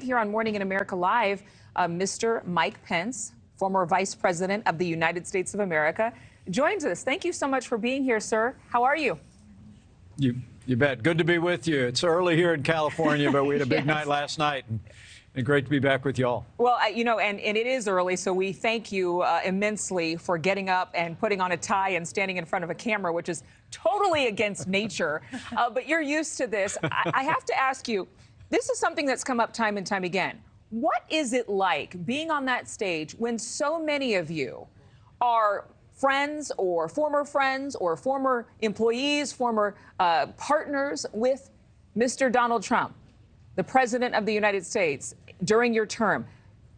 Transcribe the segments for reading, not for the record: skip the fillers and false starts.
tonight here on Morning in America Live, Mr. Mike Pence, former Vice President of the United States of America, joins us. Thank you so much for being here, sir. How are you? You bet. Good to be with you. It's early here in California, but we had a big night last night. And great to be back with you all. Well, and it is early, so we thank you immensely for getting up and putting on a tie and standing in front of a camera, which is totally against nature. But you're used to this. I have to ask you, this is something that's come up time and time again. What is it like being on that stage when so many of you are friends or former employees, former partners with Mr. Donald Trump, the President of the United States, during your term,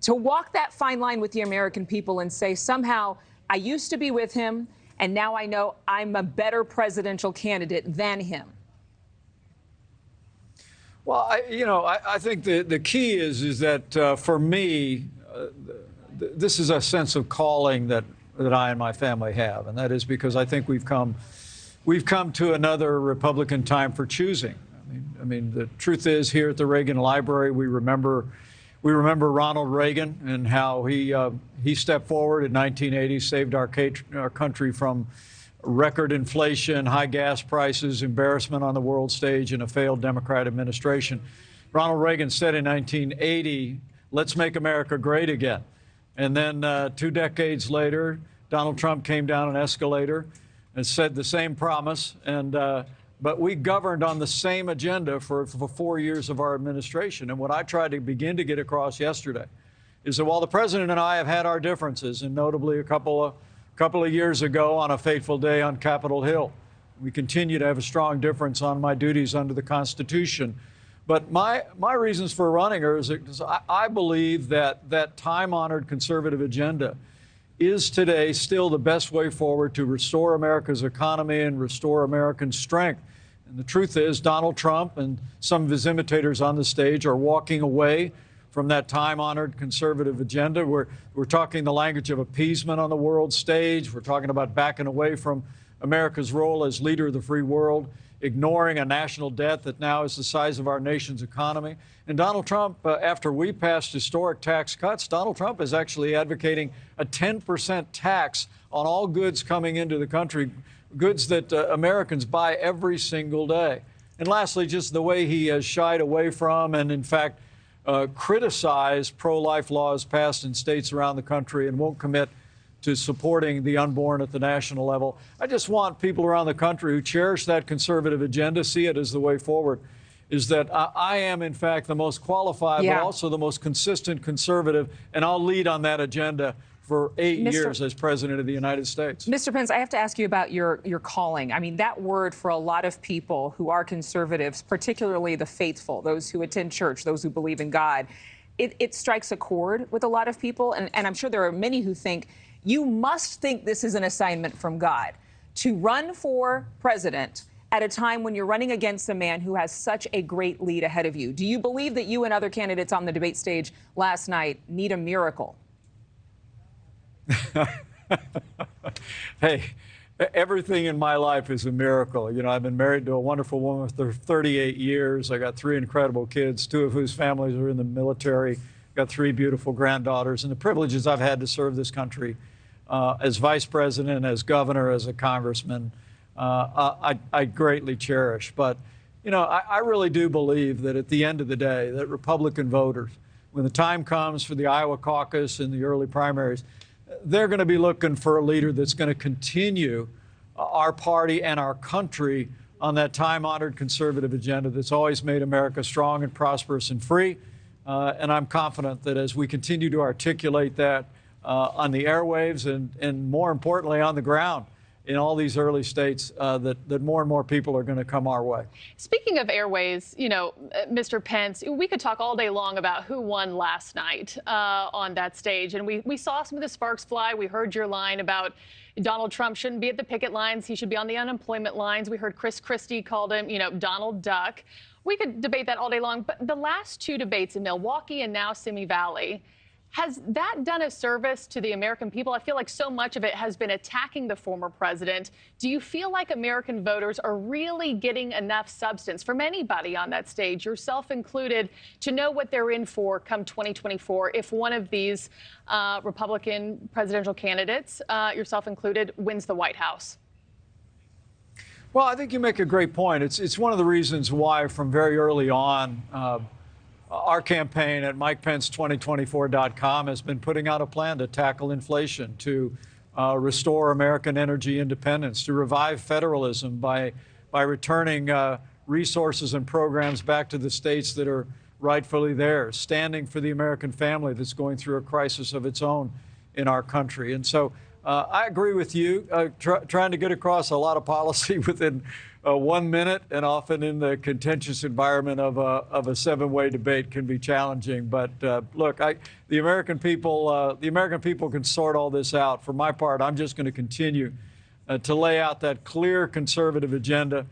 to walk that fine line with the American people and say, somehow, I used to be with him, and now I know I'm a better presidential candidate than him? Well, I think the key is that for me, this is a sense of calling that I and my family have, and that is because I think we've come to another Republican time for choosing. I mean, the truth is, here at the Reagan Library, we remember Ronald Reagan and how he stepped forward in 1980, saved our country from record inflation, high gas prices, embarrassment on the world stage, and a failed Democrat administration. Ronald Reagan said in 1980, "Let's make America great again." And then 2 decades later, Donald Trump came down an escalator and said the same promise. But we governed on the same agenda for 4 years of our administration. And what I tried to begin to get across yesterday is that while the president and I have had our differences, and notably a couple of years ago on a fateful day on Capitol Hill, we continue to have a strong difference on my duties under the Constitution. But my reasons for running are because I believe that time-honored conservative agenda is today still the best way forward to restore America's economy and restore American strength. And the truth is, Donald Trump and some of his imitators on the stage are walking away from that time-honored conservative agenda. We're talking the language of appeasement on the world stage. We're talking about backing away from America's role as leader of the free world, ignoring a national debt that now is the size of our nation's economy. And Donald Trump, after we passed historic tax cuts, Donald Trump is actually advocating a 10% tax on all goods coming into the country, goods that Americans buy every single day. And lastly, just the way he has shied away from and, in fact, criticized pro-life laws passed in states around the country and won't commit to supporting the unborn at the national level. I just want people around the country who cherish that conservative agenda, see it as the way forward, is that I am, in fact, the most qualified, but also the most consistent conservative, and I'll lead on that agenda for 8 years as President of the United States. Mr. Pence, I have to ask you about your calling. I mean, that word for a lot of people who are conservatives, particularly the faithful, those who attend church, those who believe in God, it strikes a chord with a lot of people. And I'm sure there are many who think, you must think this is an assignment from God to run for president at a time when you're running against a man who has such a great lead ahead of you. Do you believe that you and other candidates on the debate stage last night need a miracle? Hey, everything in my life is a miracle. I've been married to a wonderful woman for 38 years. I got 3 incredible kids, 2 of whose families are in the military. Got 3 beautiful granddaughters, and the privileges I've had to serve this country as vice president, as governor, as a congressman, I greatly cherish. But, I really do believe that at the end of the day, that Republican voters, when the time comes for the Iowa caucus and the early primaries, they're going to be looking for a leader that's going to continue our party and our country on that time-honored conservative agenda that's always made America strong and prosperous and free. And I'm confident that as we continue to articulate that on the airwaves and more importantly on the ground in all these early states, that more and more people are going to come our way. Speaking of airways, Mr. Pence, we could talk all day long about who won last night on that stage. And we saw some of the sparks fly. We heard your line about Donald Trump shouldn't be at the picket lines. He should be on the unemployment lines. We heard Chris Christie called him, Donald Duck. We could debate that all day long. But the last 2 debates in Milwaukee and now Simi Valley Has that done a service to the American people? I feel like so much of it has been attacking the former president. Do you feel like American voters are really getting enough substance from anybody on that stage, yourself included, to know what they're in for come 2024 if one of these Republican presidential candidates, yourself included, wins the White House? Well, I think you make a great point. It's one of the reasons why from very early on, our campaign at MikePence2024.com has been putting out a plan to tackle inflation, to restore American energy independence, to revive federalism by returning resources and programs back to the states that are rightfully theirs, standing for the American family that's going through a crisis of its own in our country. And so I agree with you. Trying to get across a lot of policy within 1 minute and often in the contentious environment of a 7-way debate can be challenging. But look, the American people can sort all this out. For my part, I'm just going to continue to lay out that clear conservative agenda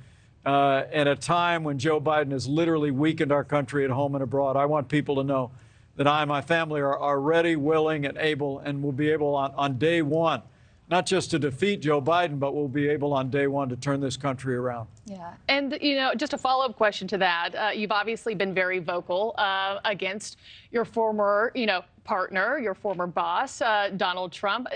at a time when Joe Biden has literally weakened our country at home and abroad. I want people to know that I and my family are ready, willing, and able, and will be able on day one, not just to defeat Joe Biden, but we'll be able on day one to turn this country around. Yeah. And, just a follow-up question to that. You've obviously been very vocal against your former, partner, your former boss, Donald Trump.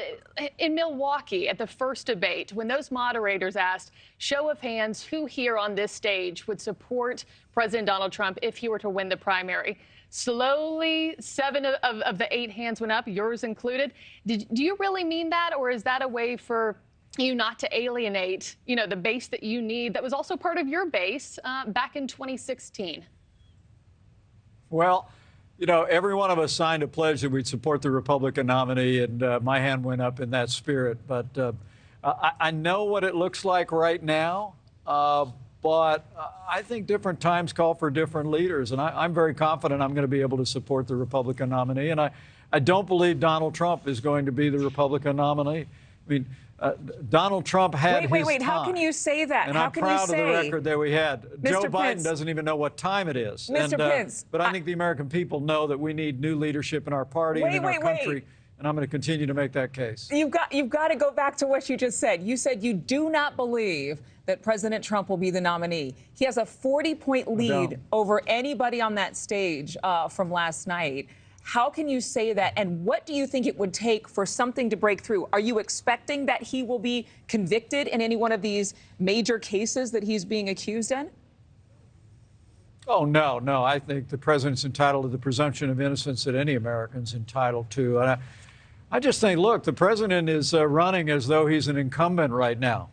In Milwaukee, at the first debate, when those moderators asked, show of hands, who here on this stage would support President Donald Trump if he were to win the primary? Slowly, 7 of the 8 hands went up, yours included. Do you really mean that, or is that a way for you not to alienate, the base that you need that was also part of your base back in 2016? Well, every one of us signed a pledge that we'd support the Republican nominee, and my hand went up in that spirit. But I know what it looks like right now. But I think different times call for different leaders, and I'm very confident I'm going to be able to support the Republican nominee. And I don't believe Donald Trump is going to be the Republican nominee. I mean, Donald Trump had his Wait. time. How can you say that? And How I'm can proud you say? of the record that we had. Mr. Joe Biden Pence, doesn't even know what time it is. Mr. Pence, but I think the American people know that we need new leadership in our party and in our country. And I'm going to continue to make that case. You've got to go back to what you just said. You said you do not believe that President Trump will be the nominee. He has a 40-point lead over anybody on that stage from last night. How can you say that? And what do you think it would take for something to break through? Are you expecting that he will be convicted in any one of these major cases that he's being accused in? Oh, no. I think the president's entitled to the presumption of innocence that any American's entitled to. And I just think, look, the president is running as though he's an incumbent right now.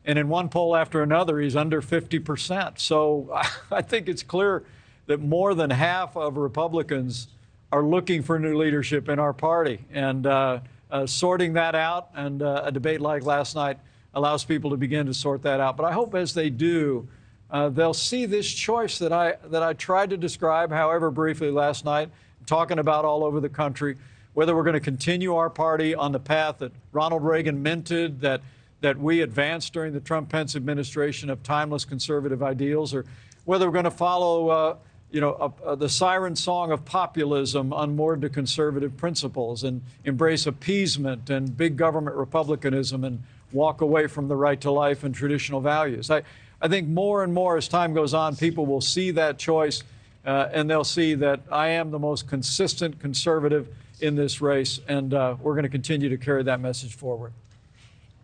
And in one poll after another, he's under 50%. So I think it's clear that more than half of Republicans are looking for new leadership in our party. And sorting that out, and a debate like last night allows people to begin to sort that out. But I hope as they do, they'll see this choice that I tried to describe, however briefly, last night, talking about all over the country, whether we're going to continue our party on the path that Ronald Reagan minted, that we advanced during the Trump-Pence administration of timeless conservative ideals, or whether we're going to follow, the siren song of populism unmoored to conservative principles and embrace appeasement and big government republicanism and walk away from the right to life and traditional values. I think more and more as time goes on, people will see that choice and they'll see that I am the most consistent conservative in this race, and we're going to continue to carry that message forward.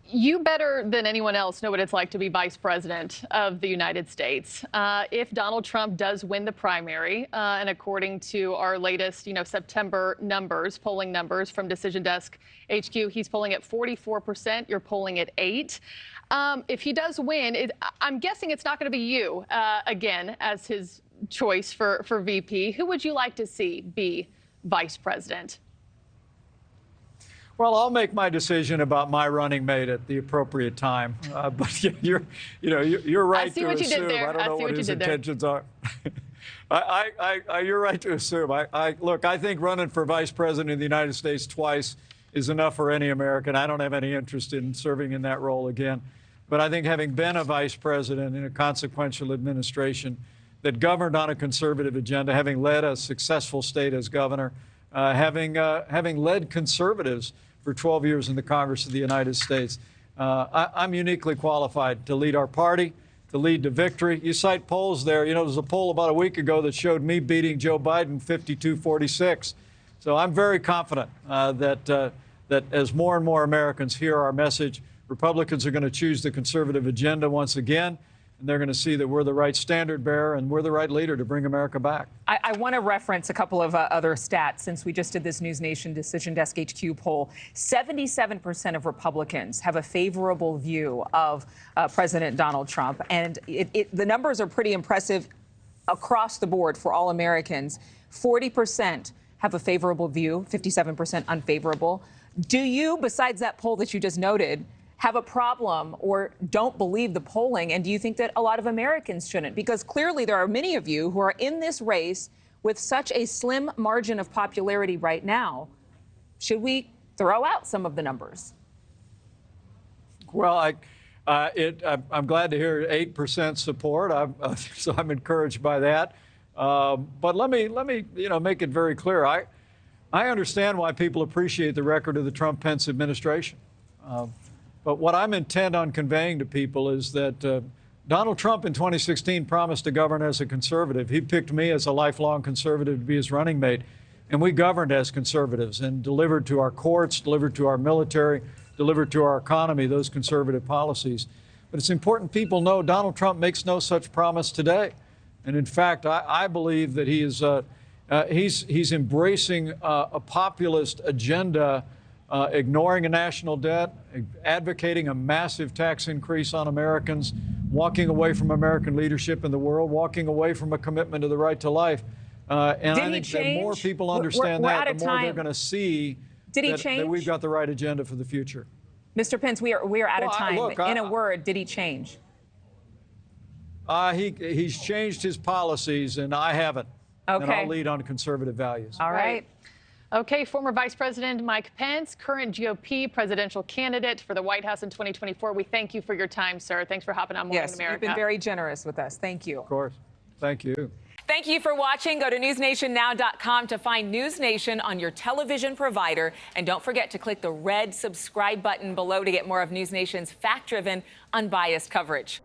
You better than anyone else know what it's like to be vice president of the United States. If Donald Trump does win the primary, and according to our latest, September numbers, polling numbers from Decision Desk HQ, he's polling at 44%. You're polling at 8%. If he does win, I'm guessing it's not going to be you again as his choice for VP. Who would you like to see be vice president? Well, I'll make my decision about my running mate at the appropriate time. But you're right to assume. I don't know what his intentions are. You're right to assume. Look, I think running for vice president of the United States twice is enough for any American. I don't have any interest in serving in that role again. But I think having been a vice president in a consequential administration that governed on a conservative agenda, having led a successful state as governor, having led conservatives for 12 years in the Congress of the United States. I'm uniquely qualified to lead our party, to lead to victory. You cite polls there. You know, there's a poll about a week ago that showed me beating Joe Biden 52-46. So I'm very confident that as more and more Americans hear our message, Republicans are going to choose the conservative agenda once again, and they're going to see that we're the right standard bearer and we're the right leader to bring America back. I want to reference a couple of other stats since we just did this NewsNation Decision Desk HQ poll. 77% of Republicans have a favorable view of President Donald Trump. And the numbers are pretty impressive across the board for all Americans. 40% have a favorable view, 57% unfavorable. Do you, besides that poll that you just noted, have a problem or don't believe the polling? And do you think that a lot of Americans shouldn't? Because clearly there are many of you who are in this race with such a slim margin of popularity right now. Should we throw out some of the numbers? Well, I'm glad to hear 8% support. So I'm encouraged by that. But let me make it very clear. I understand why people appreciate the record of the Trump-Pence administration. But what I'm intent on conveying to people is that Donald Trump in 2016 promised to govern as a conservative. He picked me as a lifelong conservative to be his running mate. And we governed as conservatives and delivered to our courts, delivered to our military, delivered to our economy those conservative policies. But it's important people know Donald Trump makes no such promise today. And in fact, I believe that he's embracing a populist agenda, ignoring a national debt, advocating a massive tax increase on Americans, walking away from American leadership in the world, walking away from a commitment to the right to life. And I think the more people understand that, the more they're going to see that we've got the right agenda for the future. Mr. Pence, we are out of time. In a word, did he change? He's changed his policies, and I haven't. Okay. And I'll lead on conservative values. All right. Okay, former Vice President Mike Pence, current GOP presidential candidate for the White House in 2024. We thank you for your time, sir. Thanks for hopping on Morning America. Yes, you've been very generous with us. Thank you. Of course. Thank you. Thank you for watching. Go to newsnationnow.com to find NewsNation on your television provider. And don't forget to click the red subscribe button below to get more of NewsNation's fact-driven, unbiased coverage.